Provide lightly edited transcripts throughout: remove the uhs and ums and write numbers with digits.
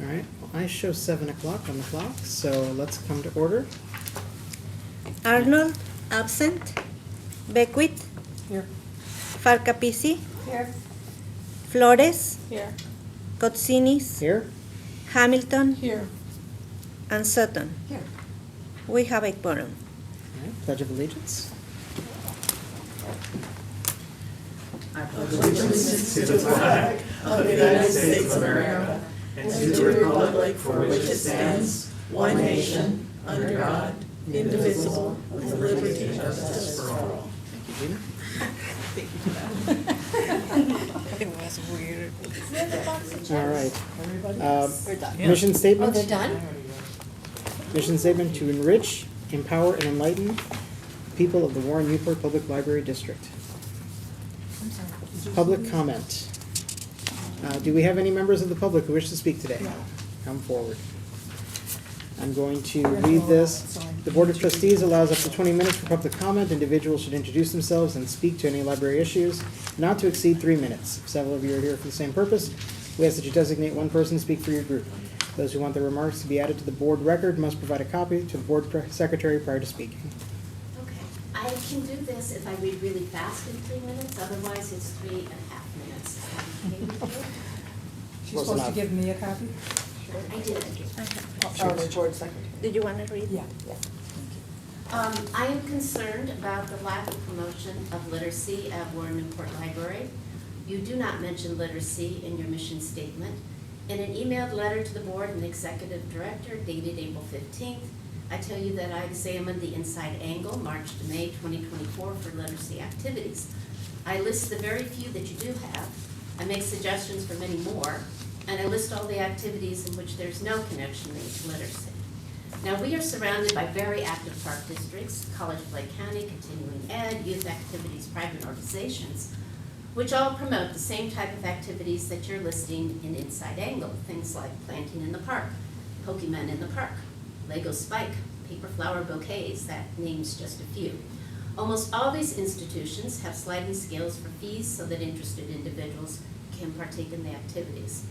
All right, well, I show 7 o'clock on the clock, so let's come to order. Arnold, absent. Beckwith. Here. Farcapisi. Here. Flores. Here. Kotsinis. Here? Hamilton. Here. And Sutton. Here. We have a quorum. All right, Pledge of Allegiance. Allegiance to the flag of the United States of America and to the republic for which it stands, one nation, under God, indivisible, with liberty and justice for all. Thank you, Gina. It was weird. All right. We're done. Mission statement. Oh, they're done? Mission statement to enrich, empower, and enlighten people of the Warren Newport Public Library District. Public comment. Do we have any members of the public who wish to speak today? No. Come forward. I'm going to read this. The Board of Trustees allows up to 20 minutes for public comment. Individuals should introduce themselves and speak to any library issues, not to exceed 3 minutes. If several of you are here for the same purpose, we ask that you designate one person to speak for your group. Those who want their remarks to be added to the board record must provide a copy to the board secretary prior to speaking. Okay, I can do this if I read really fast in 3 minutes, otherwise it's 3.5 minutes. Is that okay with you? She's Close supposed to enough. give me a copy? I did. Oh, the board secretary. Did you want to read? Yeah, yeah. I am concerned about the lack of promotion of literacy at Warren Newport Library. You do not mention literacy in your mission statement. In an emailed letter to the board and the executive director dated April 15th, I tell you that I examined the inside angle March to May 2024 for literacy activities. I list the very few that you do have. I make suggestions for many more, and I list all the activities in which there's no connection made to literacy. Now, we are surrounded by very active park districts, College of Lake County, continuing ed, youth activities, private organizations, which all promote the same type of activities that you're listing in Inside Angle, things like planting in the park, Pokemon in the park, Lego Spike, paper flower bouquets, that name's just a few. Almost all these institutions have sliding scales for fees so that interested individuals can partake in the activities.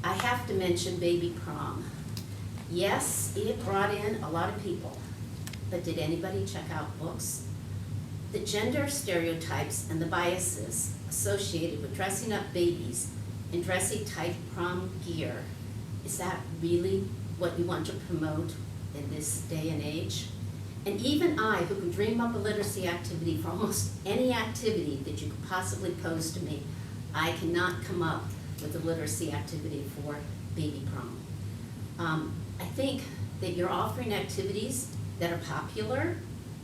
I have to mention baby prom. Yes, it brought in a lot of people, but did anybody check out books? The gender stereotypes and the biases associated with dressing up babies in dressy type prom gear, is that really what you want to promote in this day and age? And even I, who can dream up a literacy activity for almost any activity that you could possibly pose to me, I cannot come up with a literacy activity for baby prom. I think that you're offering activities that are popular,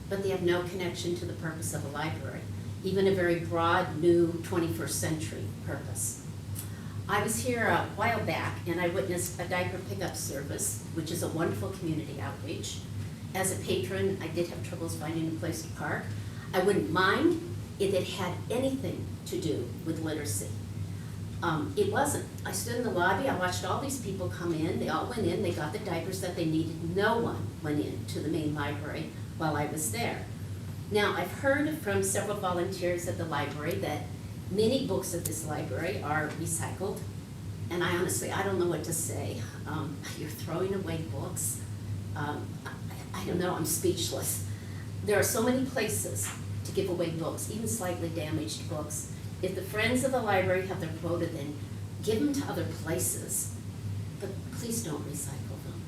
but they have no connection to the purpose of a library, even a very broad, new 21st century purpose. I was here a while back and I witnessed a diaper pickup service, which is a wonderful community outreach. As a patron, I did have troubles finding a place to park. I wouldn't mind if it had anything to do with literacy. It wasn't. I stood in the lobby, I watched all these people come in, they all went in, they got the diapers that they needed. No one went in to the main library while I was there. Now, I've heard from several volunteers at the library that many books at this library are recycled, and I honestly don't know what to say. You're throwing away books. I don't know, I'm speechless. There are so many places to give away books, even slightly damaged books. If the friends of the library have their quota, then give them to other places, but please don't recycle them.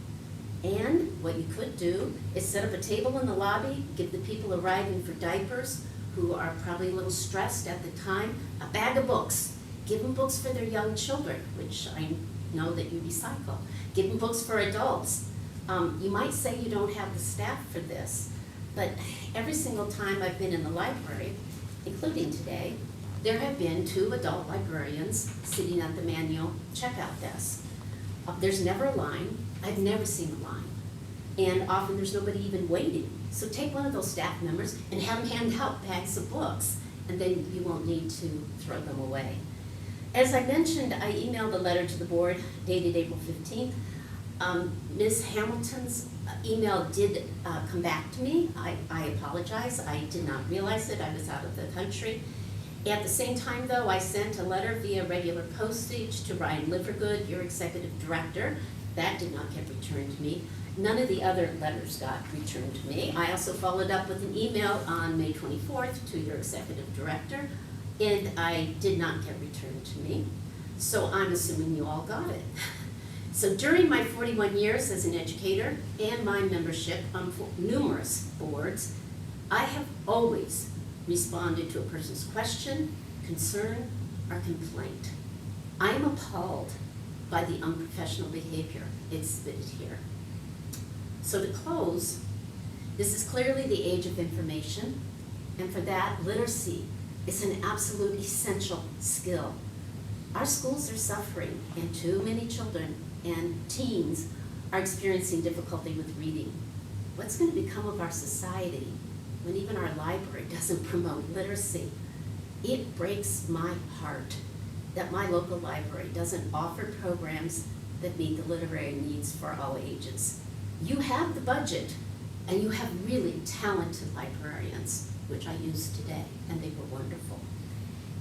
And what you could do is set up a table in the lobby, give the people arriving for diapers who are probably a little stressed at the time, a bag of books. Give them books for their young children, which I know that you recycle. Give them books for adults. You might say you don't have the staff for this, but every single time I've been in the library, including today, there have been 2 adult librarians sitting at the manual checkout desk. There's never a line. I've never seen a line. And often there's nobody even waiting. So take one of those staff members and have them hand out bags of books, and then you won't need to throw them away. As I mentioned, I emailed a letter to the board dated April 15th. Ms. Hamilton's email did come back to me. I apologize. I did not realize it. I was out of the country. At the same time, though, I sent a letter via regular postage to Ryan Livergood, your executive director. That did not get returned to me. None of the other letters got returned to me. I also followed up with an email on May 24th to your executive director, and I did not get returned to me. So I'm assuming you all got it. So during my 41 years as an educator and my membership on numerous boards, I have always responded to a person's question, concern, or complaint. I am appalled by the unprofessional behavior exhibited here. So to close, this is clearly the age of information, and for that, literacy is an absolute essential skill. Our schools are suffering, and too many children and teens are experiencing difficulty with reading. What's going to become of our society when even our library doesn't promote literacy? It breaks my heart that my local library doesn't offer programs that meet the literary needs for all ages. You have the budget, and you have really talented librarians, which I used today, and they were wonderful.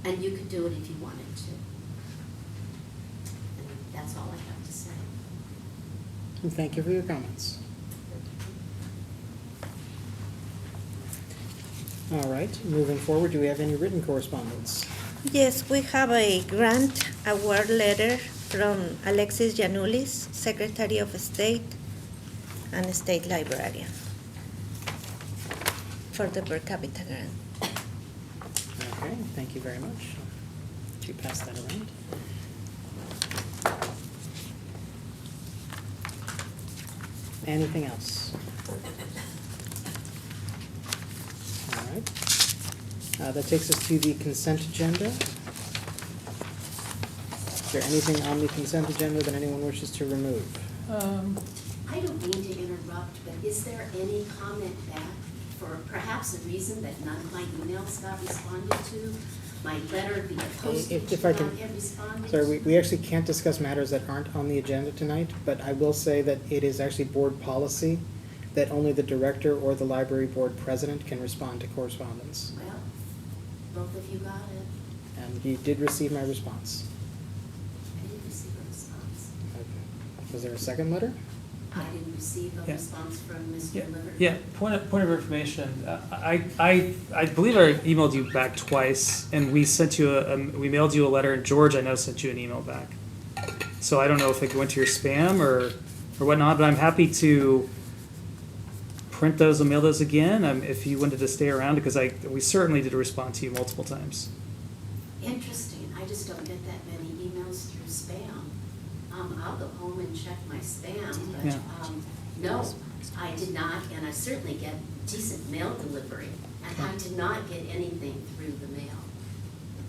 And you could do it if you wanted to. And that's all I have to say. And thank you for your comments. All right, moving forward, do we have any written correspondence? Yes, we have a grant award letter from Alexis Janoulis, Secretary of State and State Librarian, for the per capita grant. Okay, thank you very much. You pass that around. Anything else? All right. That takes us to the consent agenda. Is there anything on the consent agenda that anyone wishes to remove? I don't mean to interrupt, but is there any comment back for perhaps a reason that none of my emails got responded to? My letter via postage If I did can- not get responded to? Sorry, we actually can't discuss matters that aren't on the agenda tonight, but I will say that it is actually board policy that only the director or the library board president can respond to correspondence. Well, both of you got it. And you did receive my response. I didn't receive a response. Okay. Was there a second letter? I didn't receive a Yeah. response from Mr. Yeah, Liver. yeah, point of information, I believe I emailed you back twice, and we sent you we mailed you a letter, and George, I know, sent you an email back. So I don't know if it went to your spam or whatnot, but I'm happy to print those and mail those again, if you wanted to stay around, because we certainly did respond to you multiple times. Interesting, I just don't get that many emails through spam. I'll go home and check my spam, but, Yeah. no, I did not, and I certainly get decent mail delivery, and I did not get anything through the mail,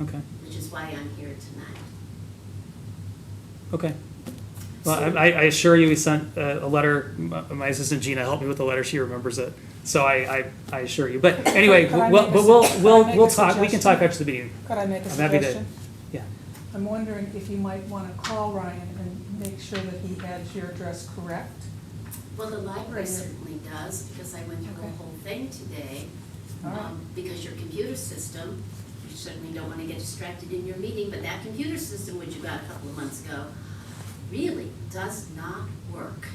Okay, which is why I'm here tonight. okay. Well, I assure you, we sent a letter, my assistant Gina helped me with the letter, she remembers it. So I assure you, but anyway, Could I we'll, make a but su- we'll, could I we'll, make we'll a talk, we can talk suggestion? after the meeting. Could I make a I'm happy to, suggestion? yeah. I'm wondering if you might want to call Ryan and make sure that he has your address correct. Well, the library certainly does, because I went through the Okay. whole thing today. All right. Because your computer system, you certainly don't want to get distracted in your meeting, but that computer system, which you got a couple of months ago, really does not work.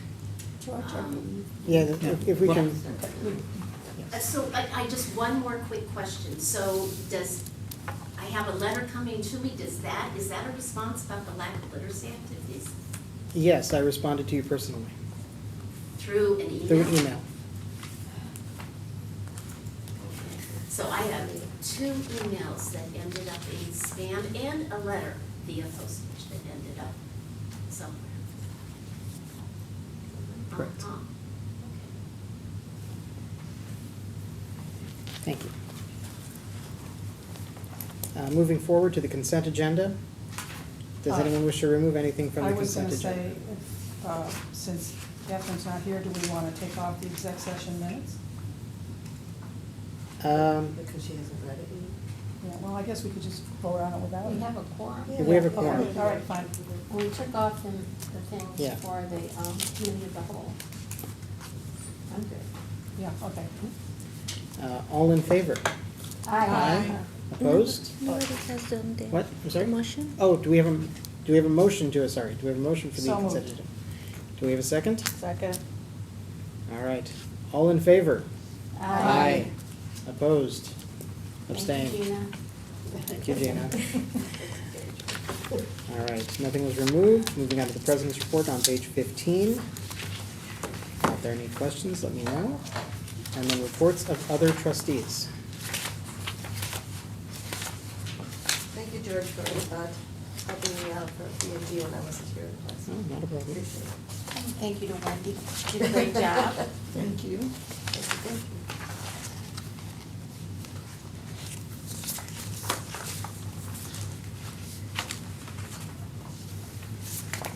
Yeah, if we can, So I just, one more quick question. So I have a letter coming to me, is that a response about the lack of literacy activities? yes, I responded to you personally, Through an email? through an email. So I have 2 emails that ended up in spam and a letter via postage that ended up somewhere. Correct. Uh-huh. Thank you. Moving forward to the consent agenda. Does anyone wish to remove anything from the consent I was agenda? going to say, since Catherine's not here, do we want to take off the exec session minutes? Because she hasn't read it Yeah, well, I guess we could just vote on it without it. We have a quorum. Yeah, we have a Okay, quorum. all right, fine. We took off the Yeah. things for the committee of the whole. I'm good. Yeah, okay. All in favor? Aye. Opposed? Nobody has done the. What? I'm sorry? the motion? Oh, do we have a motion to, sorry, do we have a motion for the So consent moved. agenda? Do we have a second? Second. All right. All in favor? Aye. Opposed? Thank Abstained? you, Gina. Thank you, Gina. All right, nothing was removed. Moving on to the president's report on page 15. If there are any questions, let me know. And then reports of other trustees. Thank you, George, for helping me out for B&G when I wasn't here last Oh, week. not a problem. Appreciate it. Thank you to Wendy. Did a great job. Thank you. Thank you.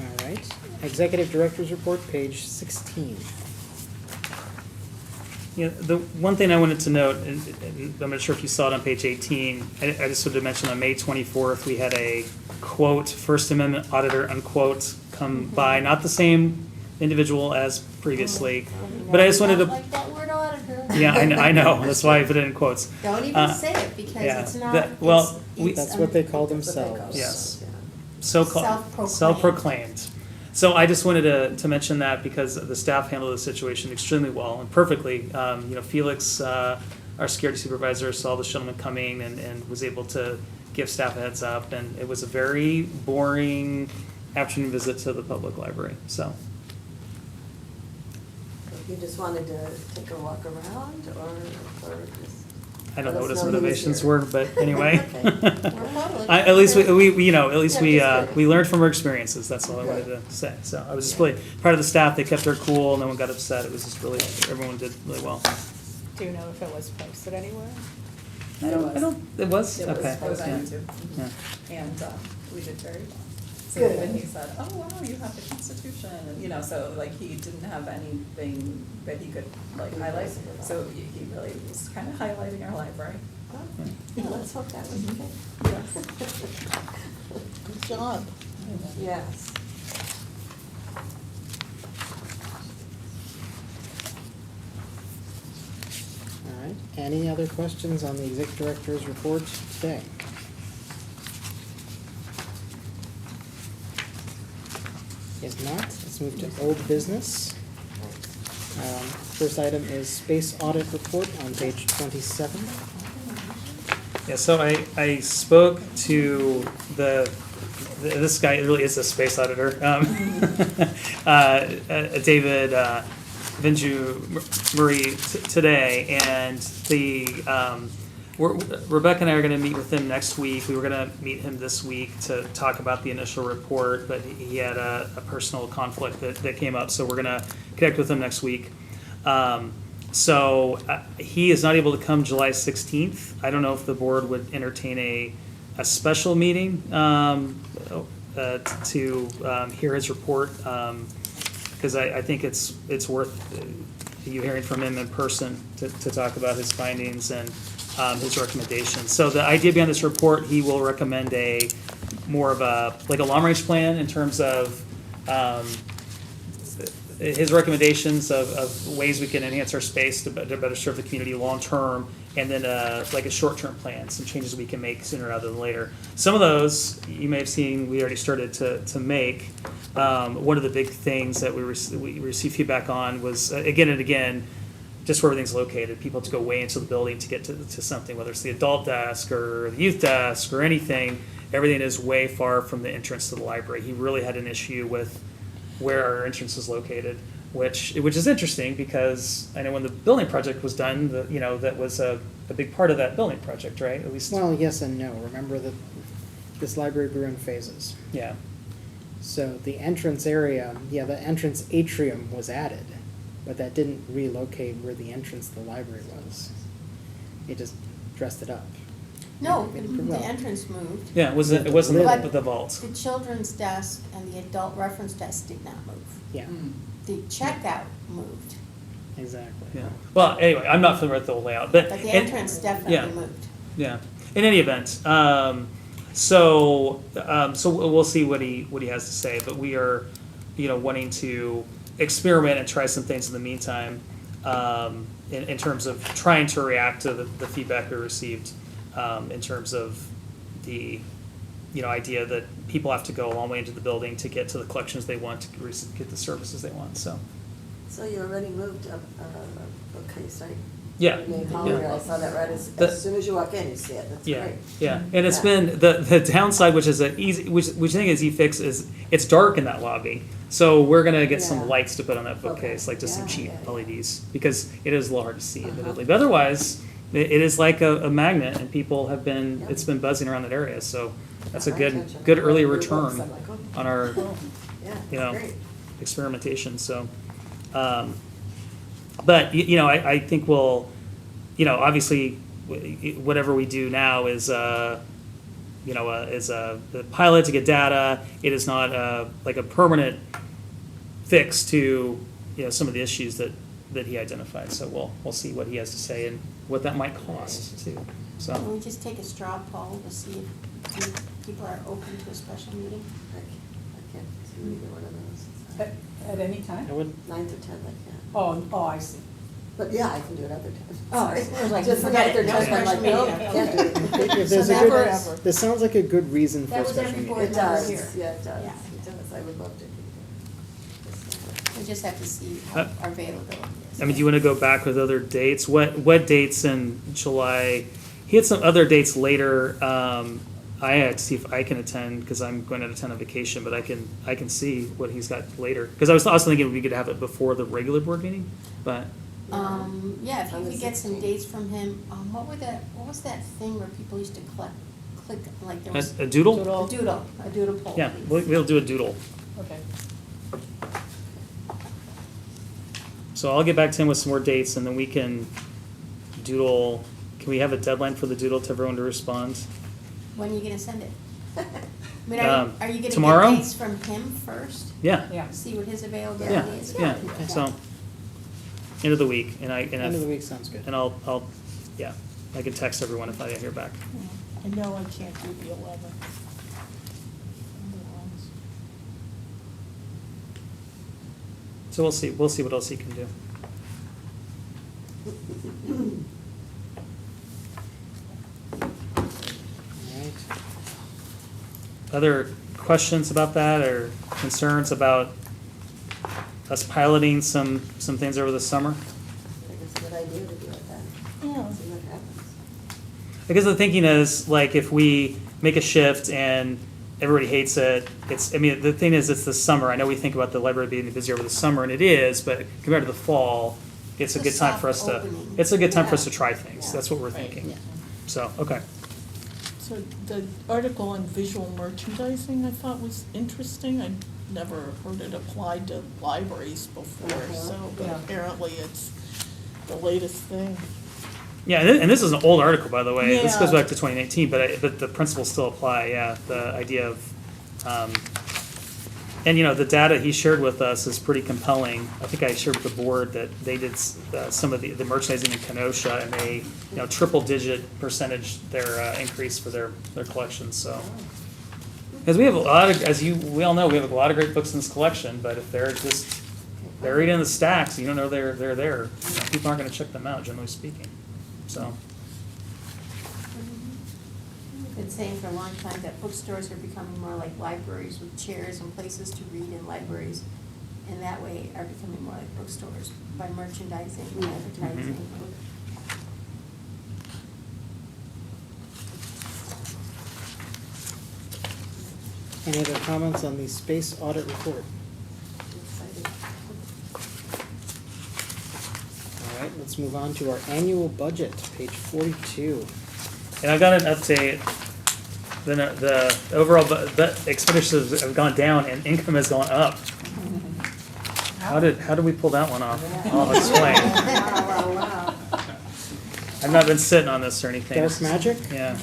All right, executive director's report, page 16. Yeah, the one thing I wanted to note, and I'm not sure if you saw it on page 18, I just wanted to mention on May 24th, we had a quote, First Amendment auditor, unquote, come by, not the same individual as previously, but I just wanted Not to, like that word auditor. yeah, I know, that's why I put it in quotes. Don't even Uh, say it, because yeah, it's not, that- well, That's what they call That's what they call themselves. it. Yes. Yeah. Self-proclaimed. Self-proclaimed. So I just wanted to mention that because the staff handled the situation extremely well and perfectly. Felix, our security supervisor, saw the gentleman coming and was able to give staff a heads up. And it was a very boring afternoon visit to the public library, so. You just wanted to take a walk around, or just? I don't know what Let his us know he was motivations here. were, but anyway. Okay. We're public. At least we Yeah, just we learned from our experiences, that's all I wanted to say. So I was just really proud of the staff, they kept her cool, no one got upset, it was just really, everyone did really well. Do you know if it was posted anywhere? I don't, it was? It was Okay. posted Yeah. on YouTube, Yeah. and we did very well. So Good. when he said, oh, wow, you have the Constitution, and, so like he didn't have anything that he could like highlight, so he really was kind of highlighting our library. Yeah, let's hope that was okay. Good job. Yes. All right, any other questions on the executive director's report today? If not, let's move to old business. First item is space audit report on page 27. Yeah, so I spoke to this guy, really is a space auditor, David Vinju Marie today, and Rebecca and I are gonna meet with him next week. We were gonna meet him this week to talk about the initial report, but he had a personal conflict that came up, so we're gonna connect with him next week. He is not able to come July 16th. I don't know if the board would entertain a special meeting to hear his report, because I think it's worth you hearing from him in person to talk about his findings and his recommendations. So the idea behind this report, he will recommend more of a long-range plan in terms of his recommendations of ways we can enhance our space to better serve the community long-term, and then a short-term plan, some changes we can make sooner rather than later. Some of those, you may have seen, we already started to make. One of the big things that we received feedback on was, again and again, just where everything's located. People have to go way into the building to get to something, whether it's the adult desk or the youth desk or anything. Everything is way far from the entrance to the library. He really had an issue with where our entrance is located, which is interesting because I know when the building project was done, that was a big part of that building project, right? At least. Well, yes and no. Remember that this library grew in phases. Yeah. So the entrance area, the entrance atrium was added, but that didn't relocate where the entrance to the library was. It just dressed it up. No, Made it pretty well. the entrance moved. Yeah, it wasn't But the vault. The children's desk and the adult reference desk did not move. Yeah, The checkout moved, exactly. Yeah. Well, anyway, I'm not familiar with the layout, but. but the and- entrance yeah. definitely moved. Yeah. In any event, so we'll see what he has to say, but we are, wanting to experiment and try some things in the meantime, in terms of trying to react to the feedback we received. in terms of the, idea that people have to go a long way into the building to get to the collections they want, to get the services they want, so. So you already moved a bookcase, right? Yeah. Name Holly, Yeah. I saw that right The- as soon as you walk in, you see it, that's Yeah, great. yeah, and it's Yeah. been, the downside, which is which I think is easy fix, is it's dark in that lobby. So we're gonna get Yeah. some lights to put on that bookcase, Okay. like just some Yeah, cheap yeah, yeah. LEDs, because it is a little hard to see Uh-huh. admittedly. But otherwise, it is like a magnet, and people have been, Yeah. it's been buzzing around that area, so that's a Got my good, attention. good I early read your books, return I'm like, oh. on our, Yeah, you know, that's great. experimentation, so. But, I think we'll, obviously, whatever we do now is, is a pilot to get data. It is not like a permanent fix to, some of the issues that he identified. So we'll see what he has to say and what that might cost too, Can so. we just take a straw poll to see if people are open to a special meeting? I can't do either one of those. At any time? I would, 9 through 10, I can't. Oh, I see. But yeah, I can do it other times. Oh, Sorry. it was like, Just the forget 9 through it, no 10, I'm like, special no, meeting. can't do it. if there's a never good, ever. this sounds like a good reason for That a was special every meeting. board It does, Here. yeah, it does, Yeah. it does, I would love to do We just have to see Uh, how our availability is. I mean, do you want to go back with other dates? What dates in July? He had some other dates later. I had to see if I can attend because I'm going out of town on vacation, but I can see what he's got later. Because I was also thinking we could have it before the regular board meeting, but Yeah, if On you the could get some 16th. dates from him, what was that thing where people used to click, like there was. a doodle? A doodle poll. Yeah, please. we'll do a doodle. Okay. So I'll get back to him with some more dates and then we can doodle. Can we have a deadline for the doodle to everyone to respond? When are you gonna send it? I mean, are you gonna tomorrow? get dates from him first? Yeah, Yeah. See what his availability yeah, is? yeah. Okay. So, end of the week, and End of the week sounds good. and I'll, yeah, I can text everyone if I hear back. I know I can't do the 11th. So we'll see what else he can do. Alright. Other questions about that or concerns about us piloting some things over the summer? I think it's a good idea to do it then. Yeah. See what happens. Because the thinking is, like, if we make a shift and everybody hates it, the thing is, it's the summer. I know we think about the library being busy over the summer, and it is, but compared to the fall, it's a It's a good time for us soft to, opening. it's a good time for us to Yeah. try things. Yeah. That's what we're Right. thinking. Yeah. So, okay. So the article on visual merchandising I thought was interesting. I'd never heard it applied to libraries before, so but Yeah. apparently it's the latest thing. Yeah, and this is an old article, by the way. This goes Yeah. back to 2019, but the principles still apply, yeah. The idea of, and the data he shared with us is pretty compelling. I think I shared with the board that they did some of the merchandising in Kenosha, and they, triple-digit percentage their increase for their collections, so. Because we have a lot of, we all know, we have a lot of great books in this collection, but if they're just buried in the stacks, you don't know they're there, people aren't gonna check them out, generally speaking, so. Been saying for a long time that bookstores are becoming more like libraries with chairs and places to read in libraries. And that way are becoming more like bookstores by merchandising and advertising. Any other comments on the space audit report? I'm excited. All right, let's move on to our annual budget, page 42. And I've got an update. The overall expenditures have gone down and income has gone up. How did we pull that one off? I'll explain. Wow, wow. I've not been sitting on this or anything. Dark magic? Yeah.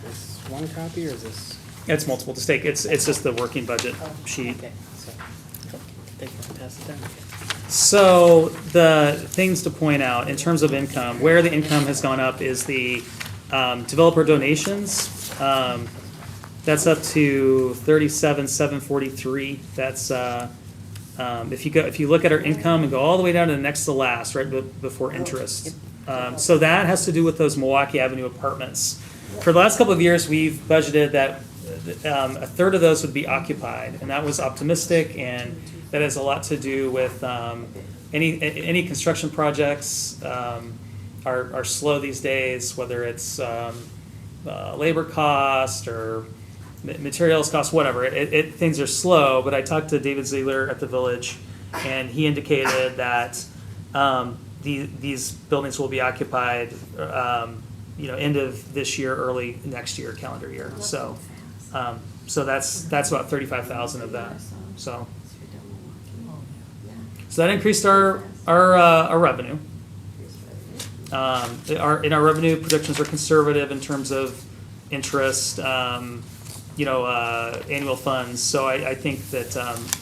This one copy or is this? It's multiple to stake. It's just the working budget sheet. Okay, so, they can pass it down. So the things to point out in terms of income, where the income has gone up is the developer donations. That's up to 37,743. That's if you look at our income and go all the way down to the next to last, right before interest. So that has to do with those Milwaukee Avenue apartments. For the last couple of years, we've budgeted that a third of those would be occupied, and that was optimistic, and that has a lot to do with any construction projects are slow these days, whether it's labor cost or materials cost, whatever. Things are slow, but I talked to David Ziegler at the Village, and he indicated that these buildings will be occupied, end of this year, early next year, calendar year. So that's about 35,000 of that. So that increased our revenue. Our revenue projections are conservative in terms of interest, annual funds. So I think that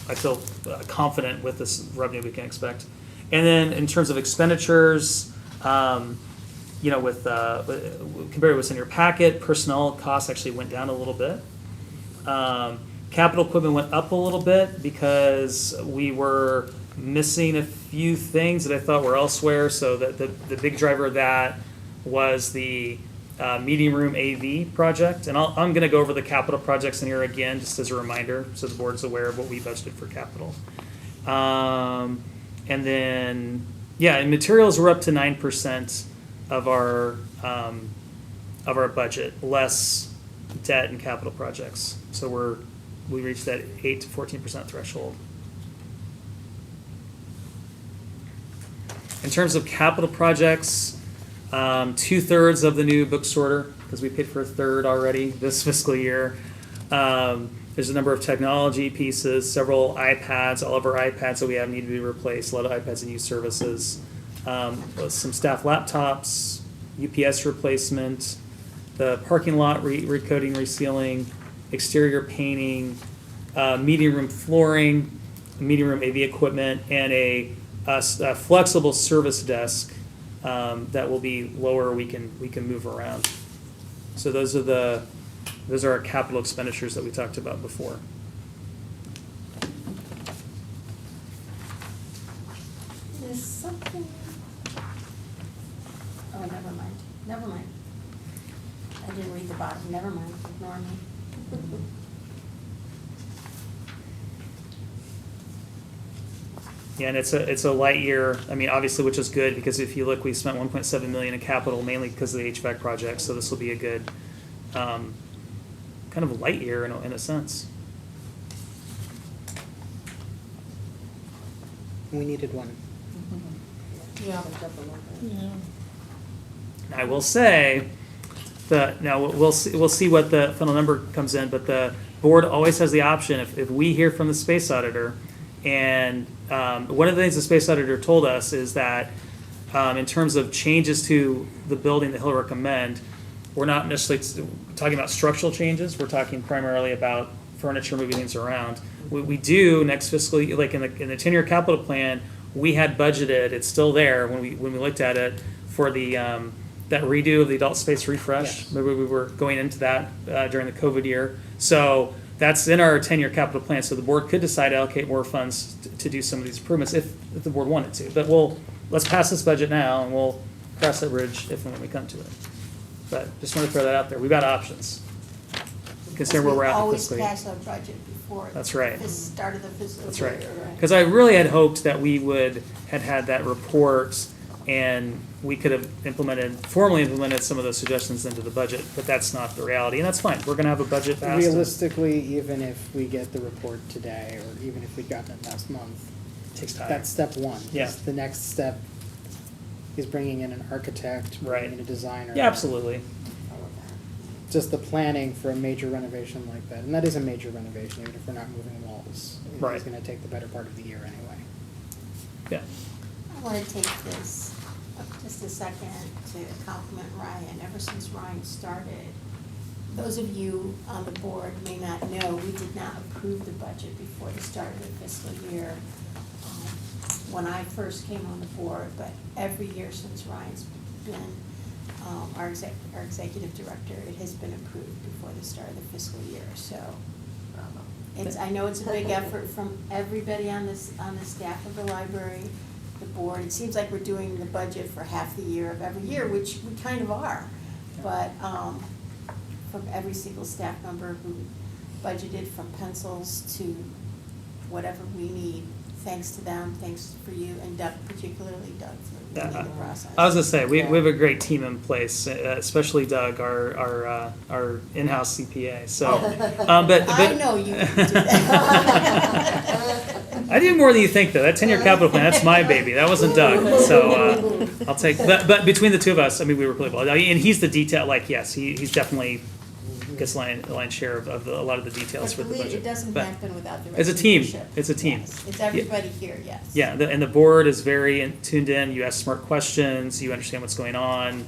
I feel confident with this revenue we can expect. And then in terms of expenditures, compared to what's in your packet, personnel costs actually went down a little bit. Capital equipment went up a little bit because we were missing a few things that I thought were elsewhere. So the big driver of that was the meeting room AV project. And I'm going to go over the capital projects in here again, just as a reminder, so the board's aware of what we budgeted for capital. And then, and materials were up to 9% of our budget, less debt and capital projects. So we reached that 8 to 14% threshold. In terms of capital projects, 2/3 of the new book sorter, because we paid for a third already this fiscal year. There's a number of technology pieces, several iPads. All of our iPads that we have need to be replaced, a lot of iPads in use services. Some staff laptops, UPS replacement, the parking lot recoding, resealing, exterior painting, meeting room flooring, meeting room AV equipment, and a flexible service desk that will be lower. We can move around. So those are our capital expenditures that we talked about before. There's something, oh, never mind. I didn't read the bottom, never mind, ignore me. Yeah, and it's a light year. I mean, obviously, which is good, because if you look, we spent $1.7 million in capital, mainly because of the HVAC project. So this will be a good kind of a light year in a sense. We needed one. Yeah. I will say that now we'll see what the final number comes in, but the board always has the option if we hear from the space auditor, and one of the things the space auditor told us is that in terms of changes to the building that he'll recommend, we're not necessarily talking about structural changes. We're talking primarily about furniture, moving things around. We do next fiscal year, like in the 10-year capital plan, we had budgeted. It's still there when we looked at it for the that redo of the adult space refresh. Yes. Maybe we were going into that during the COVID year. So that's in our 10-year capital plan. So the board could decide to allocate more funds to do some of these improvements if the board wanted to. But let's pass this budget now, and we'll cross that bridge if and when we come to it. But just want to throw that out there. We've got options. Consider where we're at in the fiscal year. Always pass our budget before. That's right. The start of the fiscal year. That's right. Because I really had hoped that we would have had that report and we could have formally implemented some of those suggestions into the budget, but that's not the reality, and that's fine. We're gonna have a budget passed. Realistically, even if we get the report today, or even if we'd gotten it last month, It takes time. that's step one. Yeah. The next step is bringing in an architect, Right. bringing in a designer. Yeah, absolutely. Just the planning for a major renovation like that, and that is a major renovation, even if we're not moving walls. Right. It's gonna take the better part of the year anyway. Yeah. I want to take this just a second to compliment Ryan. Ever since Ryan started, those of you on the board may not know, we did not approve the budget before the start of the fiscal year when I first came on the board, but every year since Ryan's been our executive director, it has been approved before the start of the fiscal year. So I know it's a big effort from everybody on the staff of the library, the board, it seems like we're doing the budget for half the year of every year, which we kind of are. But, from every single staff member who budgeted from pencils to whatever we need, thanks to them, thanks for you, and Doug, particularly Doug, for leading the process. I was gonna say, we have a great team in place, especially Doug, our in-house CPA, so. But I know you can do that. I do more than you think, though. That 10-year capital plan, that's my baby. That wasn't Doug. So I'll take, but between the two of us, I mean, we work really well. And he's the detail, like, yes, he's definitely gets lion's share of a lot of the details for the But budget. it doesn't But happen without the It's rest a of team. leadership. It's a team. Yes. It's everybody here, yes. Yeah, and the board is very tuned in. You ask smart questions. You understand what's going on.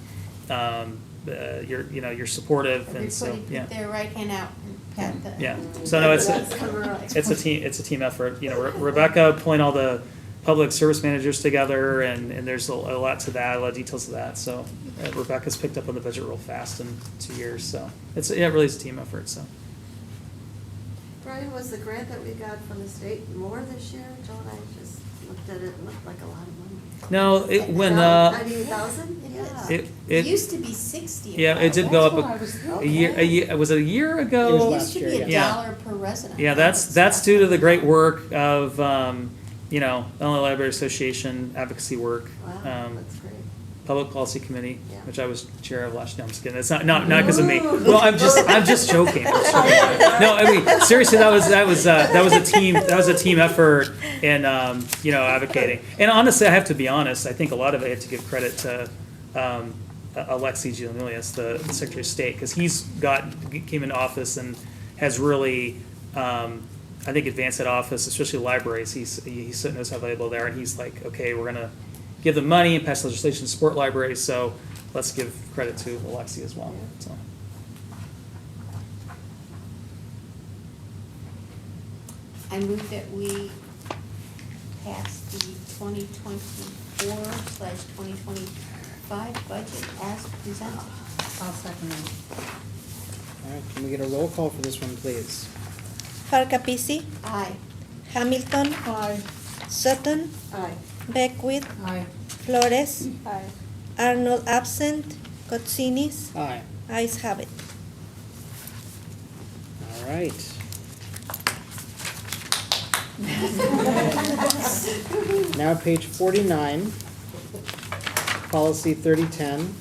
You're supportive, and so Everybody yeah. put their right hand out and pat the. Yeah. So no, it's a team. It's a team effort. You know, Rebecca pulling all the public service managers together, and there's a lot to that, a lot of details to that. So Rebecca's picked up on the budget real fast in 2 years. So it really is a team effort. So. Brian, was the grant that we got from the state more this year? Joe and I just looked at it, it looked like a lot of money. No, it when 90,000? Yeah. It used to be 60. Yeah, it did go up That's what I was a year. Was it a year ago? It was It last used to year, be a yeah. dollar per resident. Yeah, that's due to the great work of Illinois Library Association advocacy work, Wow, that's great. Public Policy Committee, Yeah. which I was chair of last. No, I'm just kidding. It's not because of me. Well, I'm just joking. No, I mean seriously, that was a team effort in advocating. And honestly, I have to be honest. I think a lot of it I have to give credit to Alexis Giannoulias, the Secretary of State, because came into office and has really. I think advanced that office, especially libraries. He knows how valuable they are, and he's like, okay, we're gonna give them money and pass legislation to support libraries. So let's give credit to Alexi as well. So. I move that we pass the 2024/2025 budget as presented. I'll second that. All right, can we get a roll call for this one, please? Farkapisi, Aye. Hamilton, Aye. Sutton, Aye. Beckwith, Aye. Flores, Aye. Arnold absent, Kotsinis, Aye. ayes have it. All right. Now page 49, policy 3010.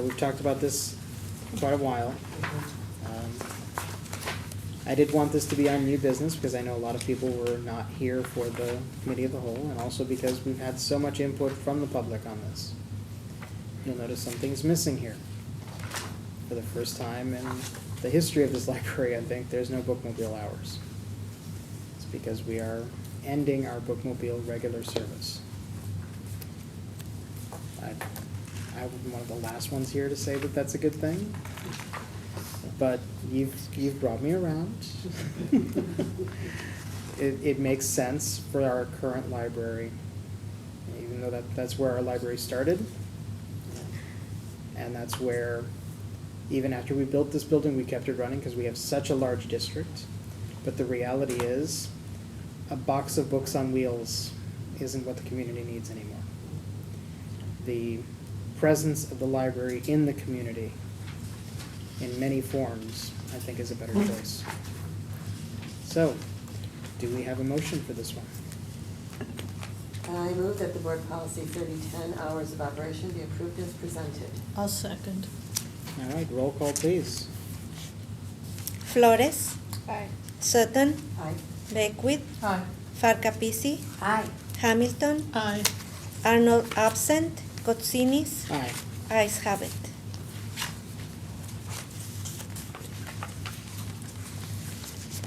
We've talked about this quite a while. I did want this to be on new business because I know a lot of people were not here for the committee of the whole, and also because we've had so much input from the public on this. You'll notice something's missing here. For the first time in the history of this library, I think, there's no bookmobile hours. It's because we are ending our bookmobile regular service. I was one of the last ones here to say that that's a good thing. But you've brought me around. It makes sense for our current library, even though that's where our library started. And that's where, even after we built this building, we kept it running because we have such a large district. But the reality is, a box of books on wheels isn't what the community needs anymore. The presence of the library in the community in many forms, I think, is a better choice. So, do we have a motion for this one? I move that the board policy 3010 hours of operation be approved as presented. I'll second. All right, roll call, please. Flores, Aye. Sutton, Aye. Beckwith, Aye. Farkapisi, Aye. Hamilton, Aye. Arnold absent, Kotsinis, Aye. ayes have it.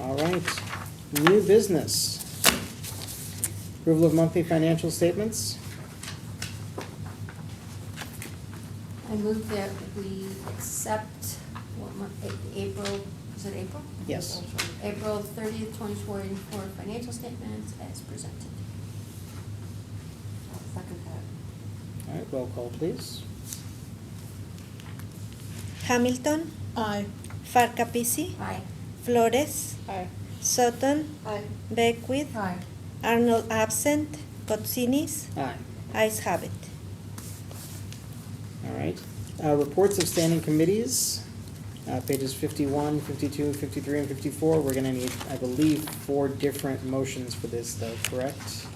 All right, new business. Approval of monthly financial statements. I move that we accept, what month, April, is it April? Yes. April 30th, 2024 financial statements as presented. I'll second that. All right, roll call, please. Hamilton, Aye. Farkapisi, Aye. Flores, Aye. Sutton, Aye. Beckwith, Aye. Arnold absent, Kotsinis, Aye. ayes have it. All right. Reports of standing committees, pages 51, 52, 53, and 54. We're going to need, I believe, 4 different motions for this, though, correct?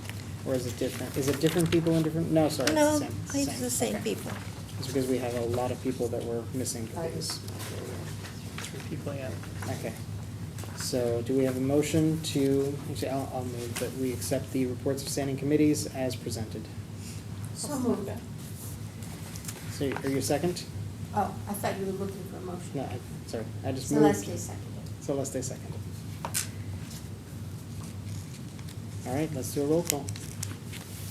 Or is it different? Is it different people in different? No, sorry, No, it's the same. it's the same Okay. people. It's because we have a lot of people that were missing for these. 3 people, yeah. Okay. So do we have a motion to, actually, I'll move that we accept the reports of standing committees as presented. So moved. So are you second? Oh, I thought you were looking for a motion. No, sorry, I just moved. Celeste seconded. Celeste second. All right, let's do a roll call.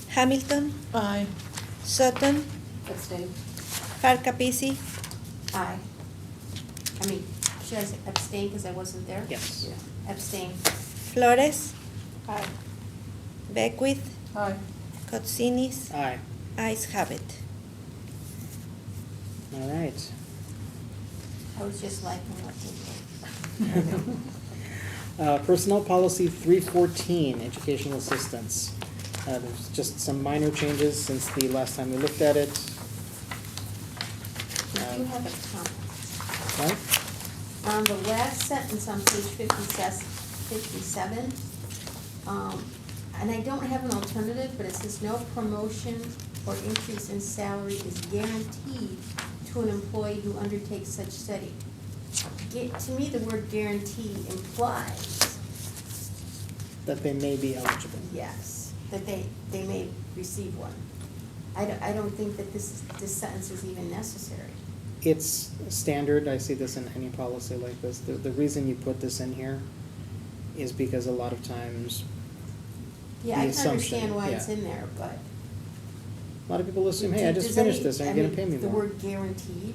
Hamilton, Aye. Sutton, Abstain. Farkapisi, Aye. I mean, should I say abstain because I wasn't there? Yes. Abstain. Flores, Aye. Beckwith, Aye. Kotsinis, Aye. ayes have it. All right. I was just liking what they did. Personnel policy 314, educational assistance. There's just some minor changes since the last time we looked at it. I do have a comment. Right? On the last sentence on page 57, and I don't have an alternative, but it says no promotion or increase in salary is guaranteed to an employee who undertakes such study. To me, the word guarantee implies, That they may be eligible. yes, that they may receive one. I don't think that this sentence is even necessary. It's standard, I see this in any policy like this. The reason you put this in here is because a lot of times, Yeah, The I can assumption, understand why it's yeah. in there, but. a lot of people assume, hey, I just Does finished any- this, are I you gonna mean, pay me The more? word guaranteed,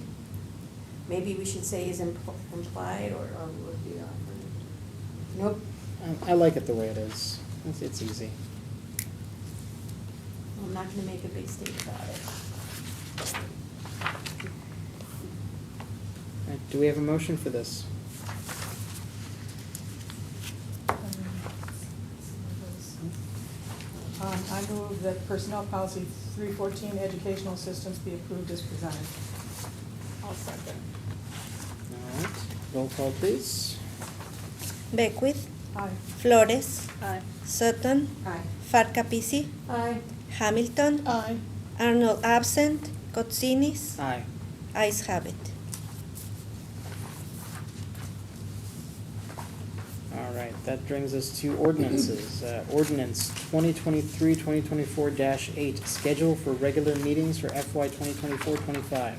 maybe we should say is implied or would be offered. Nope, I like it the way it is. It's easy. I'm not gonna make a big stink about it. All right, do we have a motion for this? I move that personnel policy 314, educational assistance, be approved as presented. I'll second. All right, roll call, please. Beckwith, Aye. Flores, Aye. Sutton, Aye. Farkapisi, Aye. Hamilton, Aye. Arnold absent, Kotsinis, Aye. ayes have it. All right, that brings us to ordinances. Ordinance 2023-2024-8, schedule for regular meetings for FY 2024-25.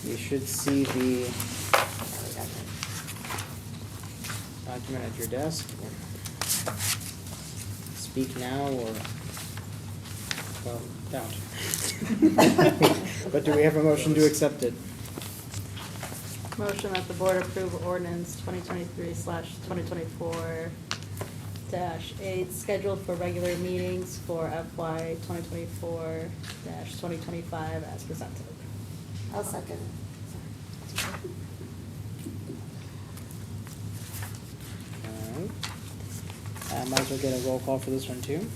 You should see the document at your desk. Speak now or, well, don't. But do we have a motion to accept it? Motion that the board approve ordinance 2023/2024-8, scheduled for regular meetings for FY 2024-2025 as presented. I'll second. All right. Might as well get a roll call for this one too.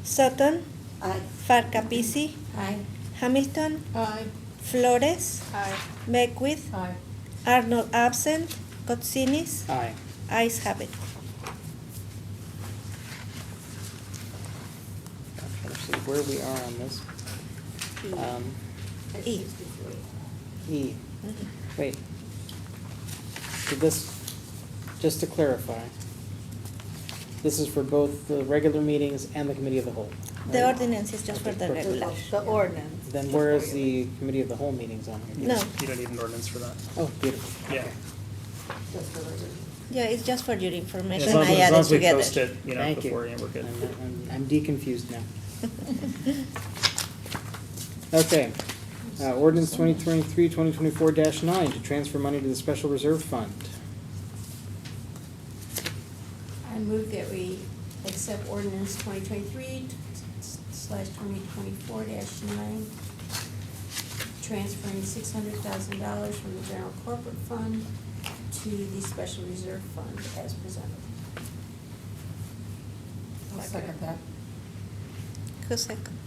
Sutton, Aye. Farkapisi, Aye. Hamilton, Aye. Flores, Aye. Beckwith, Aye. Arnold absent, Kotsinis, Aye. ayes have it. I'm trying to see where we are on this. Page E. 63. E. Wait. Did this, just to clarify, this is for both the regular meetings and the committee of the whole? The right? ordinance is just for the Okay, perfect. regular. The ordinance. Then where is the committee of the whole meetings on here? No, You don't need an ordinance for that. Oh, beautiful. Yeah. Okay. Just for the. yeah, it's just for your As information, long as, I as added long as we together. post it, you know, Thank you. before, yeah, we're good. I'm deconfused now. Okay. Ordinance 2023-2024-9, to transfer money to the special reserve fund. I move that we accept ordinance 2023/2024-9, transferring $600,000 from the general corporate fund to the special reserve fund as presented. Second that. Who's second?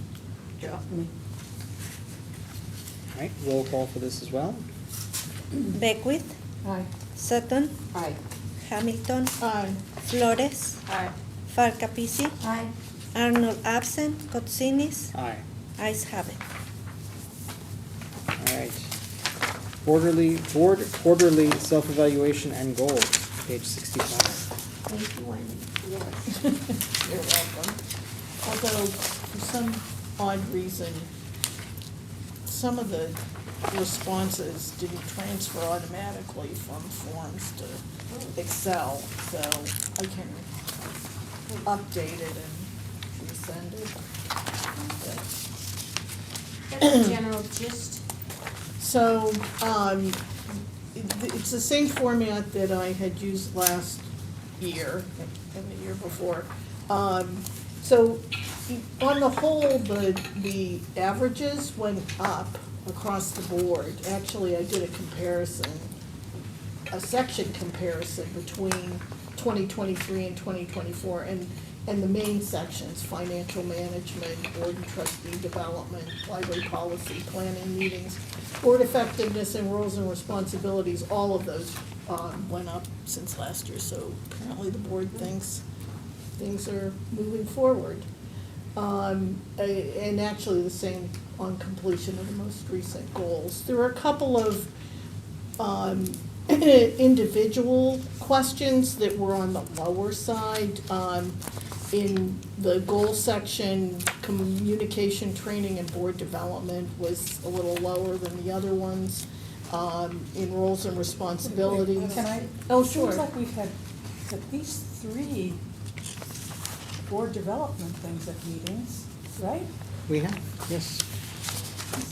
Me. All right, roll call for this as well. Beckwith, Aye. Sutton, Aye. Hamilton, Aye. Flores, Aye. Farkapisi, Aye. Arnold absent, Cotsinis, Aye. ayes have it. All right. Board quarterly self-evaluation and goals, page 65. Thank you, Wendy. Yes. You're welcome. Although, for some odd reason, some of the responses didn't transfer automatically from forms to Excel, so I can update it and resend it. That's the general gist. So, it's the same format that I had used last year and the year before. So, on the whole, the averages went up across the board. Actually, I did a comparison, a section comparison between 2023 and 2024, and the main sections, financial management, board and trustee development, library policy, planning meetings, board effectiveness and roles and responsibilities, all of those went up since last year, so apparently the board thinks things are moving forward. And actually the same on completion of the most recent goals. There were a couple of individual questions that were on the lower side. In the goal section, communication, training, and board development was a little lower than the other ones. In roles and responsibilities. Can I? Oh, It sure. seems like we've had at least 3 board development things at meetings, right? We have, yes.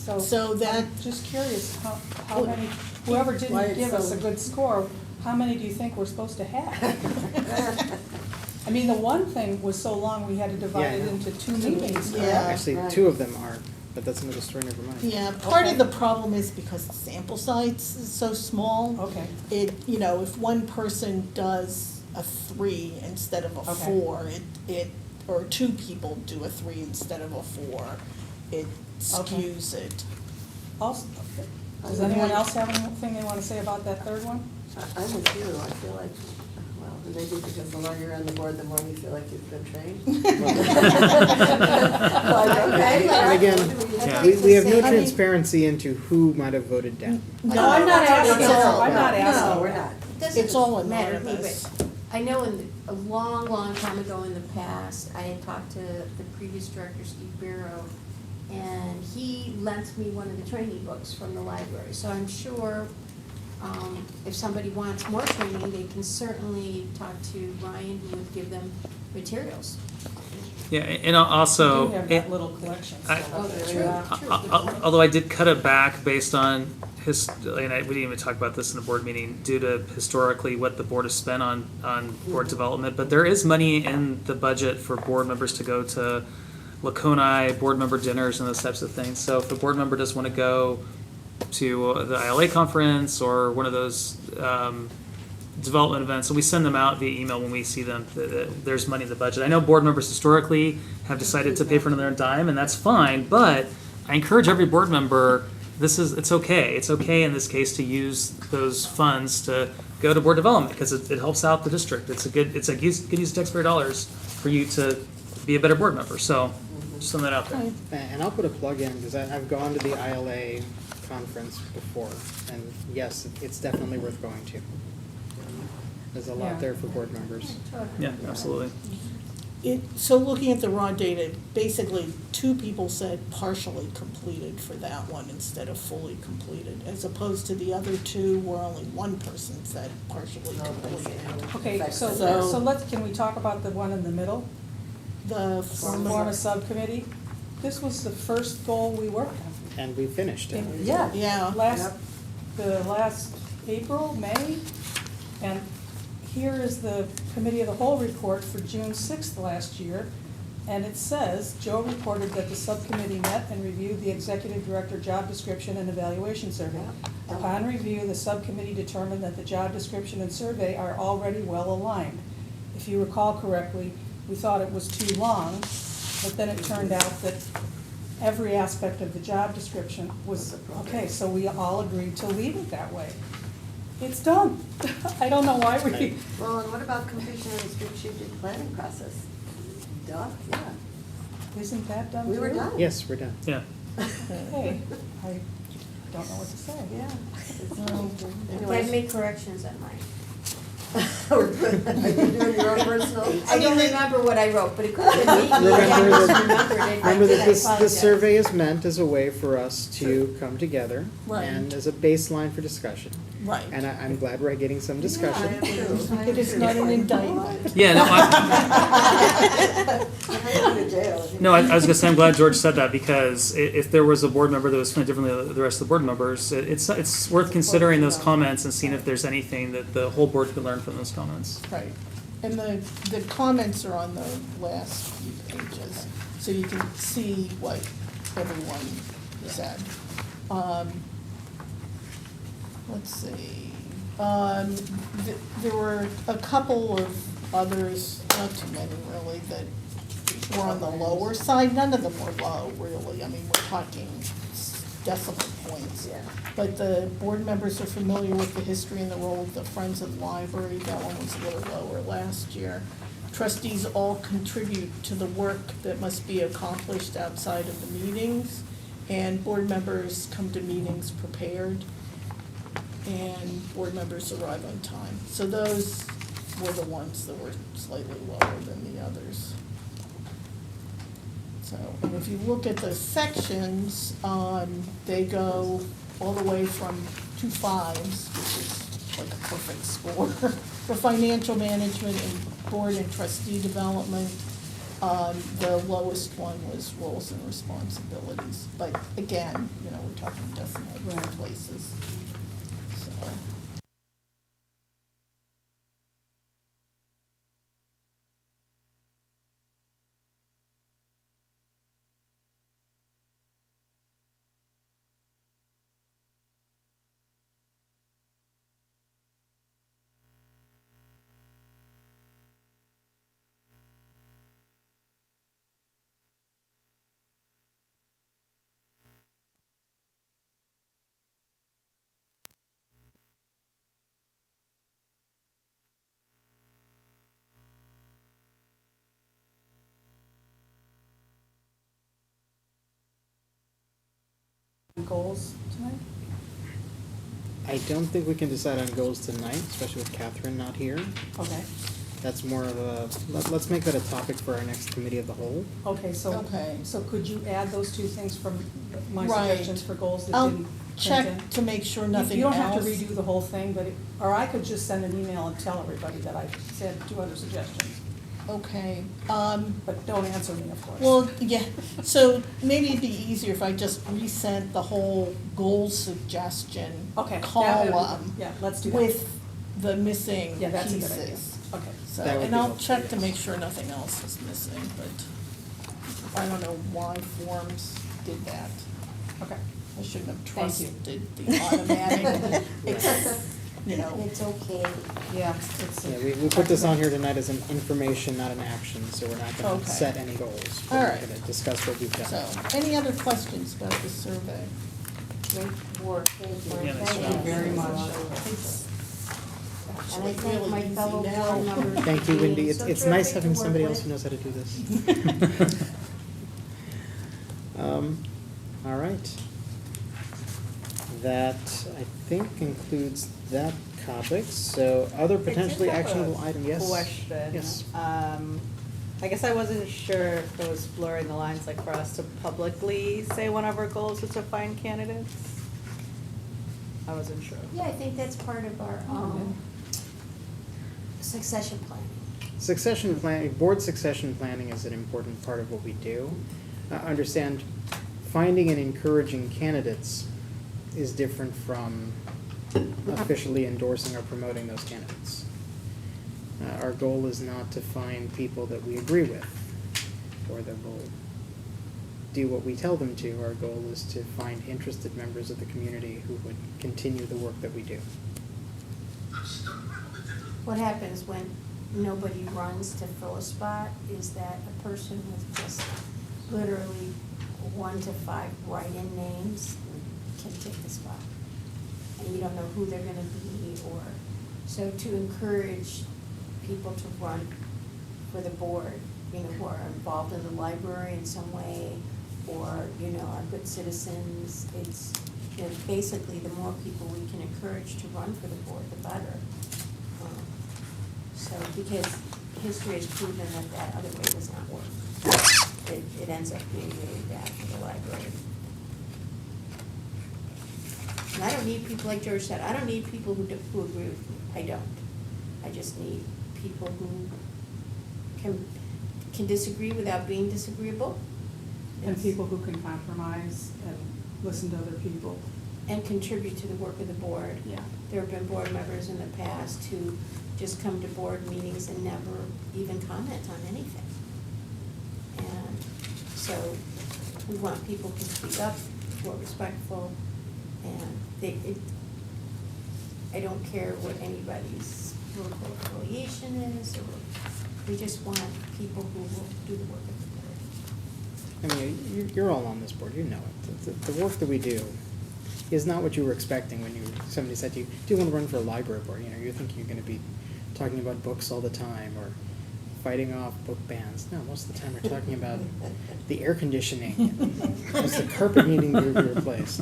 So that- I'm just curious, how Well, many, whoever why didn't it's give us so- a good score, how many do you think we're supposed to have? I mean, the one thing was so long, we had to divide it Yeah. into 2 meetings. Yeah. Actually, right. 2 of them are, but that's another story, never mind. Yeah, part of Okay. the problem is because the sample size is so small. Okay. If one person does a 3 instead of a Okay. 4, or 2 people do a 3 instead of a 4, it skews it. Also, does anyone else have anything they want to say about that third one? I'm with you, I feel like, well, maybe because the longer you're on the board, the more you feel like you've been trained. And again, we have no transparency into who might have voted down. No, I'm not asking, No, I'm not No, asking. we're not. It's all Matter to me, anonymous. but I know a long, long time ago in the past, I had talked to the previous director, Steve Barrow, and he lent me one of the training books from the library. So I'm sure if somebody wants more training, they can certainly talk to Ryan, who would give them materials. Yeah, and also. We do have that little collection. I- still. Oh, there we are. Although I did cut it back based on we didn't even talk about this in the board meeting, due to historically what the board has spent on board development, but there is money in the budget for board members to go to Laconia, board member dinners and those types of things. So if a board member does want to go to the ILA conference or one of those development events, so we send them out via email when we see them, there's money in the budget. I know board members historically have decided to pay for it on their own dime, and that's fine, but I encourage every board member, it's okay. It's okay in this case to use those funds to go to board development, because it helps out the district. It's a good use of taxpayer dollars for you to be a better board member, so just send that out there. And I'll put a plug in, because I've gone to the ILA conference before, and yes, it's definitely worth going to. There's a lot Yeah. there for board members. Yeah, absolutely. So looking at the raw data, basically 2 people said partially completed for that one instead of fully completed, as opposed to the other 2 where only 1 person said partially completed. Okay, so So- can we talk about the one in the middle? The Form a subcommittee? This was the first goal we worked on. And we finished it. Yeah. Yeah. The last April, May, and here is the Committee of the Whole report for June 6th last year, and it says, Joe reported that the subcommittee met and reviewed the executive director job description and evaluation survey. Upon review, the subcommittee determined that the job description and survey are already well aligned. If you recall correctly, we thought it was too long, but then it turned out that every aspect of the job description was, okay, so we all agreed to leave it that way. It's done. I don't know why we, Well, and what about completion of the strategic planning process? Duh, yeah, isn't that done too? we were done. Yes, we're done. Yeah. Okay, I don't know what to say. Yeah. They had made corrections on mine. Are you doing your own personal? I don't remember what I wrote, but it could have been me. Remember I just that- remembered it. If I Remember did, that I this apologize. survey is meant as a way for us to come together Right. and as a baseline for discussion. Right. And I'm glad we're getting some discussion. Yeah, I am too. I It is am not too. an indictment. Yeah, no, I, I had to go to jail. no, I was gonna say, I'm glad George said that, because if there was a board member that was feeling differently than the rest of the board members, it's worth considering those comments and seeing if there's anything that the whole board could learn from those comments. Right. And the comments are on the last few pages, so you can see what everyone said. Let's see, there were a couple of others, not too many really, that were on the lower side. None of them were low, really. I mean, we're talking decimal points. Yeah. But the board members are familiar with the history and the role of the Friends of the Library. That one was a little lower last year. Trustees all contribute to the work that must be accomplished outside of the meetings. And board members come to meetings prepared. And board members arrive on time. So those were the ones that were slightly lower than the others. So, and if you look at the sections, they go all the way from 2 5s, which is like a perfect score, for financial management and board and trustee development. The lowest one was roles and responsibilities, but again, we're talking decimal places, so. Goals tonight? I don't think we can decide on goals tonight, especially with Catherine not here. Okay, That's more of a, let's make that a topic for our next committee of the whole. okay, so could you add those two things from my Right. suggestions for goals that I'll didn't check print in? to make sure You nothing don't else. have to redo the whole thing, but, or I could just send an email and tell everybody that I said 2 other suggestions, Okay, but don't answer me, of course. well, yeah, so maybe it'd be easier if I just resent the whole goal suggestion Okay. that would be- column Yeah, let's do that. with the missing Yeah, that's a good idea. pieces. Okay. So, That would and be I'll helpful, check to yes. make sure nothing else is missing, but I don't know why forms did that. Okay. I shouldn't have Thank you. trusted the automatic, It's okay. Yeah, it's. Yeah, we put this on here tonight as an information, not an action, so we're not gonna Okay. set any goals. All We're right. gonna discuss what we've done. So, any other questions about the survey? Great work, thank you. Yeah, nice Thank job. you very much. It's And I actually thank really my easy fellow now. board members. Thank you, for Wendy. being It's so it's nice terrific having to work somebody with. else who knows how to do this. All right. That, I think, concludes that topic. So other potentially I did have actionable a item, yes? Question. Yes. I guess I wasn't sure if it was blurring the lines, like for us to publicly say one of our goals is to find candidates. I wasn't sure. Yeah, I think that's part of our, succession planning. Succession planning, board succession planning is an important part of what we do. Understand, finding and encouraging candidates is different from officially endorsing or promoting those candidates. Our goal is not to find people that we agree with or that will do what we tell them to. Our goal is to find interested members of the community who would continue the work that we do. What happens when nobody runs to fill a spot is that a person with just literally 1 to 5 write-in names can take the spot. And you don't know who they're gonna be, or, so to encourage people to run for the board, you know, who are involved in the library in some way, or, you know, are good citizens, it's, you know, basically, the more people we can encourage to run for the board, the better. So, because history has proven that that other way does not work. It ends up being really bad for the library. And I don't need people, like George said, I don't need people who agree with me. I don't. I just need people who can disagree without being disagreeable. And people who can compromise and listen to other people. And contribute to the work of the board. Yeah. There have been board members in the past who just come to board meetings and never even comment on anything. And so we want people who speak up, who are respectful, and I don't care what anybody's political affiliation is, or we just want people who will do the work of the board. I mean, you're all on this board, you know it. The work that we do is not what you were expecting when somebody said to you, do you want to run for a library board? You know, you think you're going to be talking about books all the time, or fighting off book bans. No, most of the time we're talking about the air conditioning, most of the carpet needing to be replaced.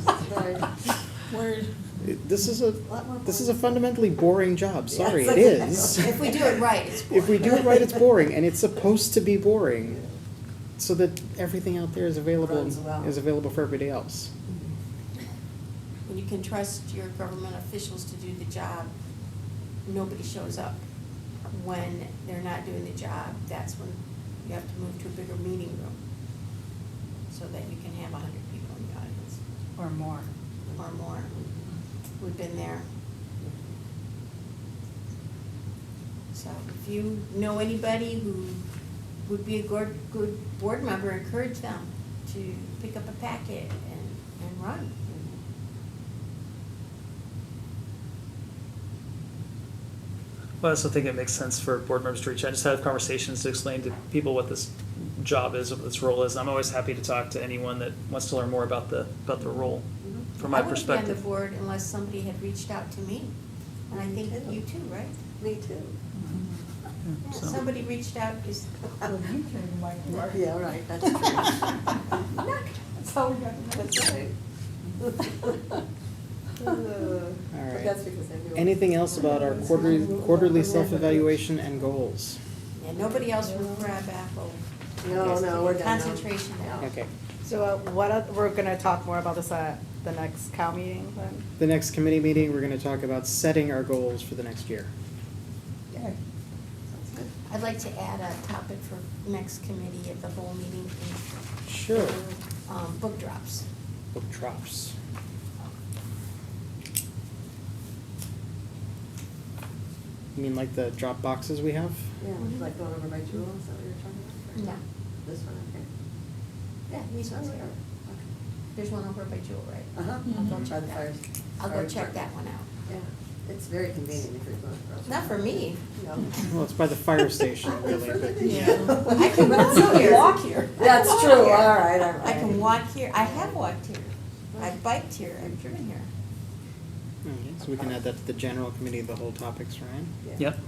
Word. This is a fundamentally boring job. Sorry, Yes, it is. If we do it right, it's boring. If we do it right, it's boring, and it's supposed to be boring, so that everything out there is available Runs well. for everybody else. When you can trust your government officials to do the job, nobody shows up. When they're not doing the job, that's when you have to move to a bigger meeting room, so that you can have 100 people in the audience. Or more. Or more. We've been there. So if you know anybody who would be a good board member, encourage them to pick up a packet and run. Well, I also think it makes sense for board members to reach out, just have conversations to explain to people what this job is, what this role is. I'm always happy to talk to anyone that wants to learn more about the role, from my perspective. I wouldn't be on the board unless somebody had reached out to me, and I think you too, right? Me too. Yeah, So- somebody reached out, is, Well, you came like you are. Yeah, right, that's true. That's how we got to know. That's right. All But right. that's because I knew. Anything else about our quarterly self-evaluation and goals? yeah, nobody else would grab apple. No, we're done now. Concentration now. Okay. So we're gonna talk more about this at the next COW meeting then? The next committee meeting, we're going to talk about setting our goals for the next year. Okay. Sounds good. I'd like to add a topic for next committee at the whole meeting. Sure. Book drops. Book drops. You mean like the drop boxes we have? Yeah, like going over by Jewel, is that what you're talking about? No. This one, okay. Yeah, these ones Okay. here. There's one over by Jewel, right? Uh-huh, I'll go by check the that. fires. I'll go fire check department. that one out. Yeah, it's very convenient if you're going across. Not for me. No. Well, it's by the fire station, really, but. Yeah. I can That's walk here. walk here. That's I can true, walk here. all right, all right. I can walk here. I have walked here. I've biked here. I've driven here. Okay, so we can add that to the general committee of the whole topics, right? Yeah. Yep.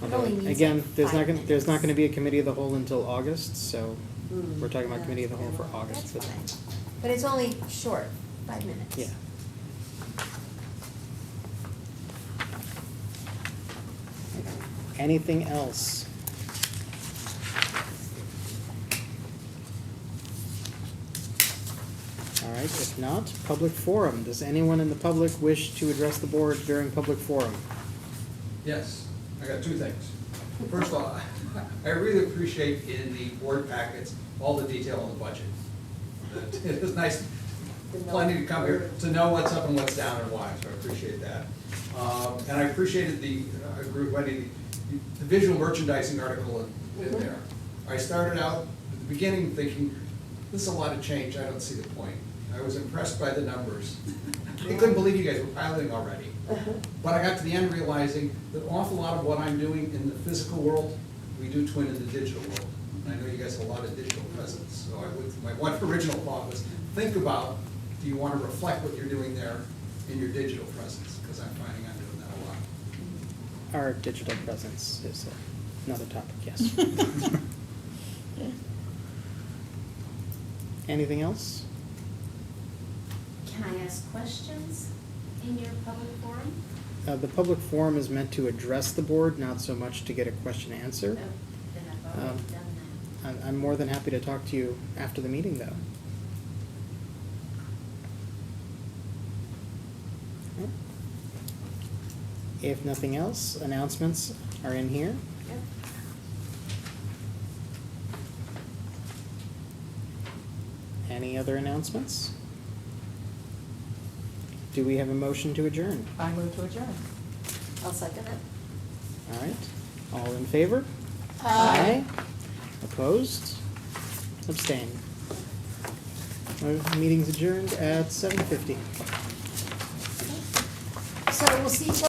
It only needs Again, like there's 5 not gonna minutes. be a committee of the whole until August, so Mm. we're talking about Yeah. committee of the whole for Yeah. August. That's but- fine. But it's only short, 5 minutes. Yeah. Anything else? All right, if not, public forum. Does anyone in the public wish to address the board during public forum? Yes, I got two things. First of all, I really appreciate in the board packets, all the detail on the budget. It is nice, plenty to come here, to know what's up and what's down and why, so I appreciate that. And I appreciated I agree with Wendy, the visual merchandising article in there. I started out at the beginning thinking, this is a lot of change, I don't see the point. I was impressed by the numbers. I couldn't believe you guys were piloting already. But I got to the end realizing that an awful lot of what I'm doing in the physical world, we do twin in the digital world. And I know you guys have a lot of digital presence, so my one original thought was, think about, do you want to reflect what you're doing there in your digital presence? Because I'm finding I'm doing that a lot. Our digital presence is another topic, yes. Anything else? Can I ask questions in your public forum? The public forum is meant to address the board, not so much to get a question Oh, answered. then I've already done that. I'm more than happy to talk to you after the meeting, though. If nothing else, announcements are in here. Yep. Any other announcements? Do we have a motion to adjourn? I move to adjourn. I'll second it. All right, all in favor? Aye. Opposed? Abstain. Meeting's adjourned at 7:50. So we'll see each other